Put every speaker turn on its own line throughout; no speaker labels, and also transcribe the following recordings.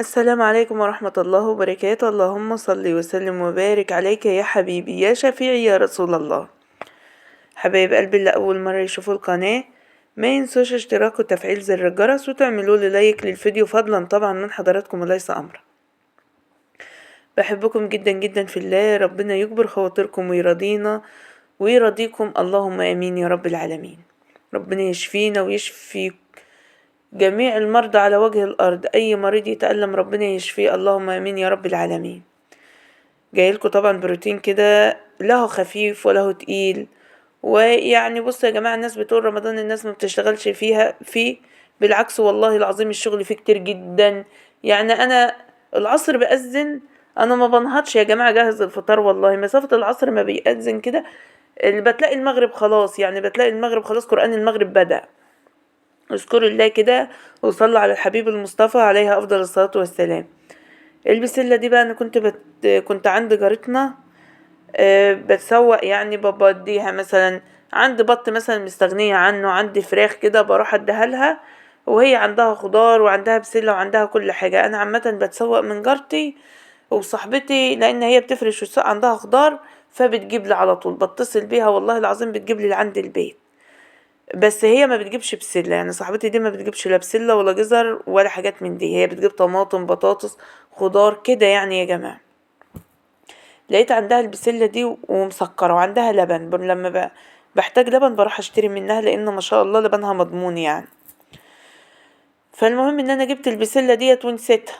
السلام عليكم ورحمة الله وبركاته. اللهم صل وسلم وبارك عليك يا حبيبي يا شفيعي يا رسول الله. حبايب قلبي اللي أول مرة يشوفوا القناة، ما ينسوش اشتراك وتفعيل زر الجرس وتعملوا لي لايك للفيديو فضلا طبعا من حضراتكم وليس أمرا. بحبكم جدا جدا في الله، ربنا يكبر خواطركم ويرضينا ويرضيكم، اللهم آمين يا رب العالمين. ربنا يشفينا ويشفي جميع المرضى على وجه الأرض، أي مريض يتألم ربنا يشفيه، اللهم آمين يا رب العالمين. جايلكوا طبعا بروتين كده، له خفيف وله تقيل. ويعني بصوا يا جماعة، الناس بتقول رمضان الناس ما بتشتغلش فيه، بالعكس والله العظيم الشغل فيه كتير جدا. يعني أنا العصر بأذن، أنا ما بنهضش يا جماعة جهز الفطار، والله مسافة العصر ما بيأذن كده اللي بتلاقي المغرب خلاص، يعني بتلاقي المغرب خلاص، قرآن المغرب بدأ. اذكروا الله كده وصلوا على الحبيب المصطفى عليه أفضل الصلاة والسلام. البسلة دي بقى أنا كنت عند جارتنا، بتسوق، يعني بوديها مثلا عندي بط مثلا مستغنية عنه، عندي فراخ كده بروح اديها لها، وهي عندها خضار وعندها بسلة وعندها كل حاجة. انا عامة بتسوق من جارتي وصاحبتي، لان هي بتفرش وتسوق عندها خضار، فبتجيب لي على طول، بتصل بيها والله العظيم بتجيب لي لعند البيت. بس هي ما بتجيبش بسلة، يعني صاحبتي دي ما بتجيبش لا بسلة ولا جزر ولا حاجات من دي، هي بتجيب طماطم بطاطس خضار كده يعني يا جماعة. لقيت عندها البسلة دي ومسكرة وعندها لبن، لما بحتاج لبن بروح اشتري منها، لان ما شاء الله لبنها مضمون يعني. فالمهم ان انا جبت البسلة ديت ونسيتها،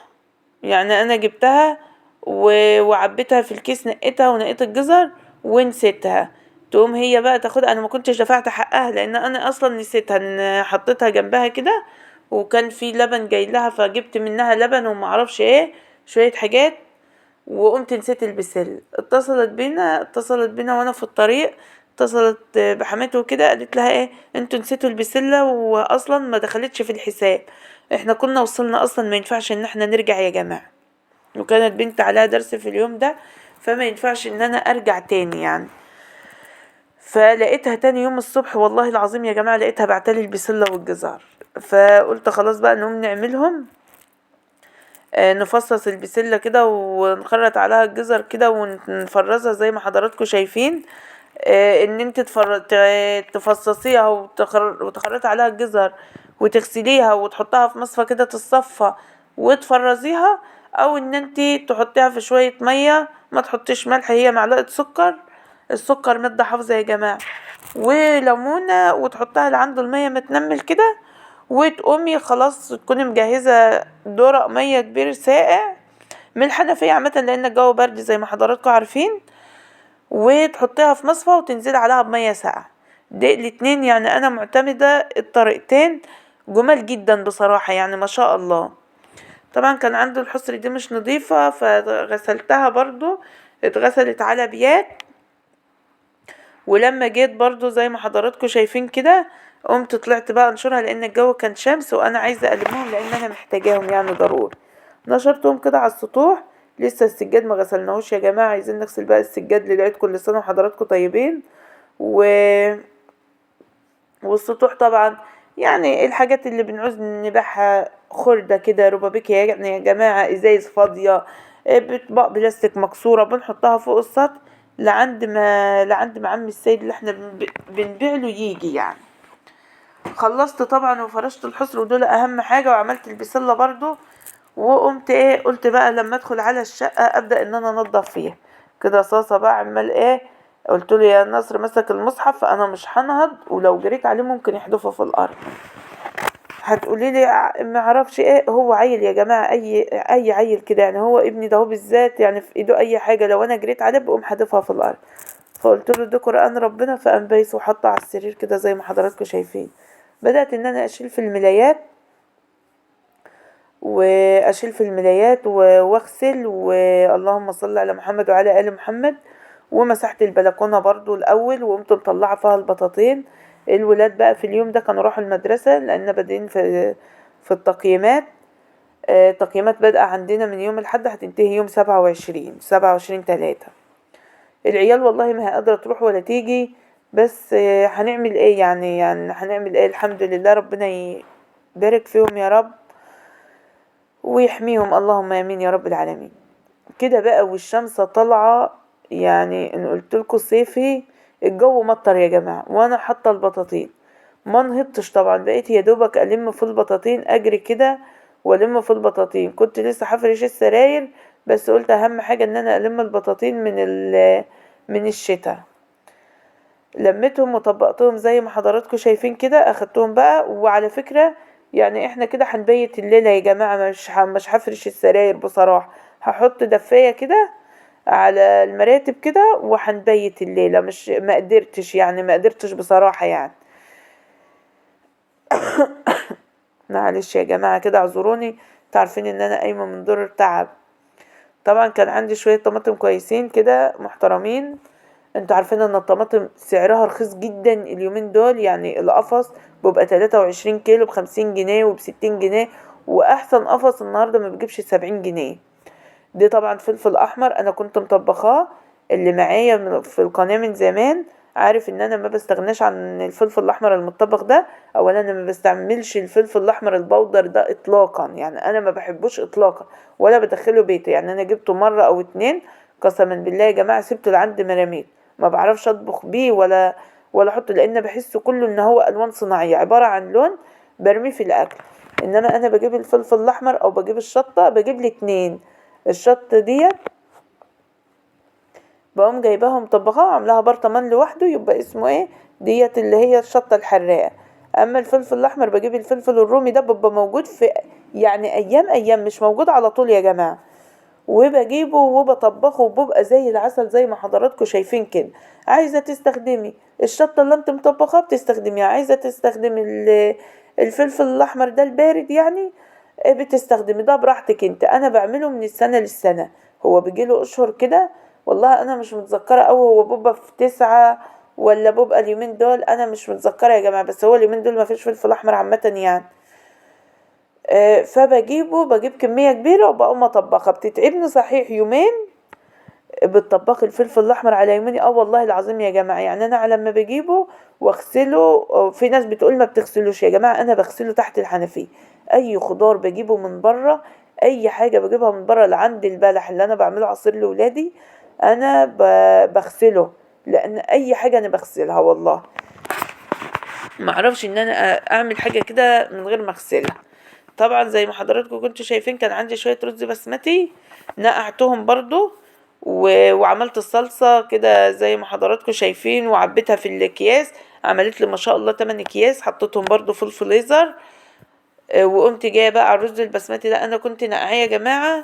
يعني انا جبتها وعبيتها في الكيس، نقيتها ونقيت الجزر ونسيتها. تقوم هي بقى تاخدها، انا ما كنتش دفعت حقها لان انا اصلا نسيتها، ان حطيتها جنبها كده وكان في لبن جاي لها، فجبت منها لبن وما اعرفش ايه شوية حاجات، وقمت نسيت البسلة. اتصلت بينا وانا في الطريق، اتصلت بحماته وكده، قالت لها ايه انتوا نسيتوا البسلة واصلا ما دخلتش في الحساب، احنا كنا وصلنا اصلا، ما ينفعش ان احنا نرجع يا جماعة، وكانت بنت عليها درس في اليوم ده، فما ينفعش ان انا ارجع تاني يعني. فلقيتها تاني يوم الصبح والله العظيم يا جماعة، لقيتها بعتلي البسلة والجزر، فقلت خلاص بقى نقوم نعملهم. نفصص البسلة كده ونخرط عليها الجزر كده ونفرزها زي ما حضراتكم شايفين. ان انت تفصصيها وتخرطي عليها الجزر وتغسليها وتحطها في مصفى كده تتصفى وتفرزيها، او ان انت تحطيها في شوية مية، ما تحطيش ملح، هي معلقة سكر، السكر مادة حافظة يا جماعة، وليمونة، وتحطها اللي عنده المية متنمل كده، وتقومي خلاص تكوني مجهزة درق مية كبير ساقع من الحنفية عامة، لان الجو برد زي ما حضراتكم عارفين، وتحطيها في مصفى وتنزلي عليها بمية ساقعة. دي الاتنين، يعني انا معتمدة الطريقتين جمال جدا بصراحة، يعني ما شاء الله. طبعا كان عنده الحصر دي مش نظيفة فغسلتها برضو، اتغسلت على بيات. ولما جيت برضو زي ما حضراتكم شايفين كده، قمت طلعت بقى انشرها لان الجو كان شمس وانا عايزة اقلبهم لان انا محتاجاهم يعني ضروري. نشرتهم كده على السطوح. لسه السجاد ما غسلناهوش يا جماعة، عايزين نغسل بقى السجاد للعيد، كل سنة وحضراتكم طيبين. و... والسطوح طبعا، يعني الحاجات اللي بنعوز نبيعها خردة كده، ربابيكيا يعني يا جماعة، ازايز فاضية، اطباق بلاستيك مكسورة بنحطها فوق السطح لعند ما عم السيد اللي احنا بنبيع له يجي يعني. خلصت طبعا وفرشت الحصر، ودول اهم حاجة، وعملت البسلة برضو. وقمت قلت بقى لما ادخل على الشقة ابدأ ان انا انضف فيها كده. صاصة بقى عمال قلت له يا نصر مسك المصحف، فانا مش هنهض، ولو جريت عليه ممكن يحدفه في الارض. هتقولي لي ما اعرفش هو عيل يا جماعة، اي عيل كده يعني، هو ابني ده هو بالذات يعني في ايده اي حاجة لو انا جريت عليه بقوم حادفها في الارض. فقلت له ده قرآن ربنا، فقام بايس وحطه على السرير كده زي ما حضراتكم شايفين. بدأت ان انا اشيل في الملايات، واغسل، واللهم صل على محمد وعلى ال محمد. ومسحت البلكونه برضو الاول، وقمت مطلعه فيها البطاطين. الولاد بقى في اليوم ده كانوا راحوا المدرسه لان بادئين في التقييمات. تقييمات بادئه عندنا من يوم الاحد هتنتهي يوم 27/3. العيال والله ما هي قادره تروح ولا تيجي، بس هنعمل ايه يعني هنعمل ايه، الحمد لله ربنا يبارك فيهم يا رب. ويحميهم اللهم امين يا رب العالمين. كده بقى والشمس طالعة، يعني ان قلتلكوا صيفي الجو مطر يا جماعة، وانا حاطة البطاطين ما نهضتش طبعا، بقيت يا دوبك الم في البطاطين، اجري كده والم في البطاطين. كنت لسه هفرش السراير بس قلت اهم حاجة ان انا الم البطاطين من الشتاء. لميتهم وطبقتهم زي ما حضراتكم شايفين كده، اخدتهم بقى. وعلى فكرة يعني احنا كده هنبيت الليلة يا جماعة، مش هفرش السراير بصراحة، هحط دفاية كده على المراتب كده وهنبيت الليلة. مش ما قدرتش بصراحة يعني. معلش يا جماعة كده اعذروني، تعرفين ان انا قايمة من دور التعب. طبعا كان عندي شوية طماطم كويسين كده محترمين. انتوا عارفين ان الطماطم سعرها رخيص جدا اليومين دول، يعني القفص بيبقى 23 كيلو ب50 جنيه وب60 جنيه، واحسن قفص النهاردة ما بيجيبش 70 جنيه. دي طبعا فلفل احمر انا كنت مطبخاه، اللي معايا في القناة من زمان عارف ان انا ما بستغناش عن الفلفل الاحمر المطبخ ده. اولا انا ما بستعملش الفلفل الاحمر البودر ده اطلاقا، يعني انا ما بحبوش اطلاقا ولا بدخله بيتي. يعني انا جبته مرة او اتنين قسما بالله يا جماعة سبته لعند ما رميت، ما بعرفش اطبخ بيه ولا احطه، لان بحسه كله ان هو الوان صناعية عبارة عن لون برميه في الاكل. انما انا بجيب الفلفل الاحمر او بجيب الشطة، بجيب لي اتنين الشطة ديت، بقوم جايباها مطبخاها وعاملاها برطمان لوحده، يبقى اسمه ايه ديت اللي هي الشطة الحراقة. اما الفلفل الاحمر بجيب الفلفل الرومي ده بيبقى موجود في يعني ايام مش موجود على طول يا جماعة، وبجيبه وبطبخه وبيبقى زي العسل زي ما حضراتكم شايفين كده. عايزة تستخدمي الشطة اللي انت مطبخاها بتستخدميها، عايزة تستخدمي الفلفل الاحمر ده البارد يعني بتستخدمي ده براحتك انت. انا بعمله من السنة للسنة، هو بيجيله اشهر كده، والله انا مش متذكرة اوي هو بيبقى في 9 ولا بيبقى اليومين دول، انا مش متذكرة يا جماعة، بس هو اليومين دول ما فيش فلفل احمر عامة يعني. بجيب كمية كبيرة وبقوم اطبخها، بتتعبني صحيح يومين بالطباخ الفلفل الاحمر على يومين، والله العظيم يا جماعة. يعني انا لما بجيبه واغسله، في ناس بتقول ما بتغسلوش، يا جماعة انا بغسله تحت الحنفية. اي خضار بجيبه من بره، اي حاجة بجيبها من بره لعند البلح اللي انا بعمله عصير لولادي انا بغسله، لان اي حاجة انا بغسلها والله. معرفش ان انا اعمل حاجة كده من غير ما اغسلها. طبعا زي ما حضراتكم كنتوا شايفين كان عندي شوية رز بسمتي نقعتهم برضو وعملت الصلصة كده زي ما حضراتكم شايفين، وعبيتها في الاكياس، عملت لي ما شاء الله 8 اكياس، حطيتهم برضو في الفريزر. وقمت جايه بقى على الرز البسمتي ده، انا كنت نقعاه يا جماعة،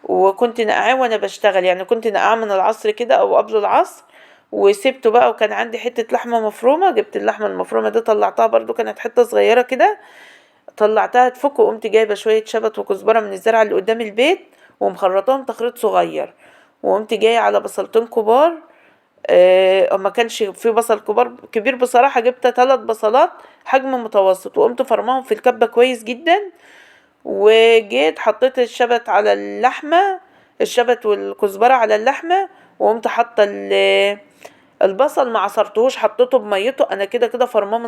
وكنت نقعاه وانا بشتغل، يعني كنت نقعاه من العصر كده او قبل العصر وسبته بقى. وكان عندي حتة لحمة مفرومة، جبت اللحمة المفرومة دي طلعتها برضو، كانت حتة صغيرة كده، طلعتها تفك، وقمت جايبه شويه شبت وكزبره من الزرعه اللي قدام البيت ومخرطاهم تخريط صغير، وقمت جايه على بصلتين كبار. ما كانش في بصل كبير بصراحه، جبت 3 بصلات حجم متوسط وقمت فرماهم في الكبه كويس جدا. وجيت حطيت الشبت على اللحمه، الشبت والكزبره على اللحمه، وقمت حاطه البصل ما عصرتهوش، حطيته بميته، انا كده كده فرماه من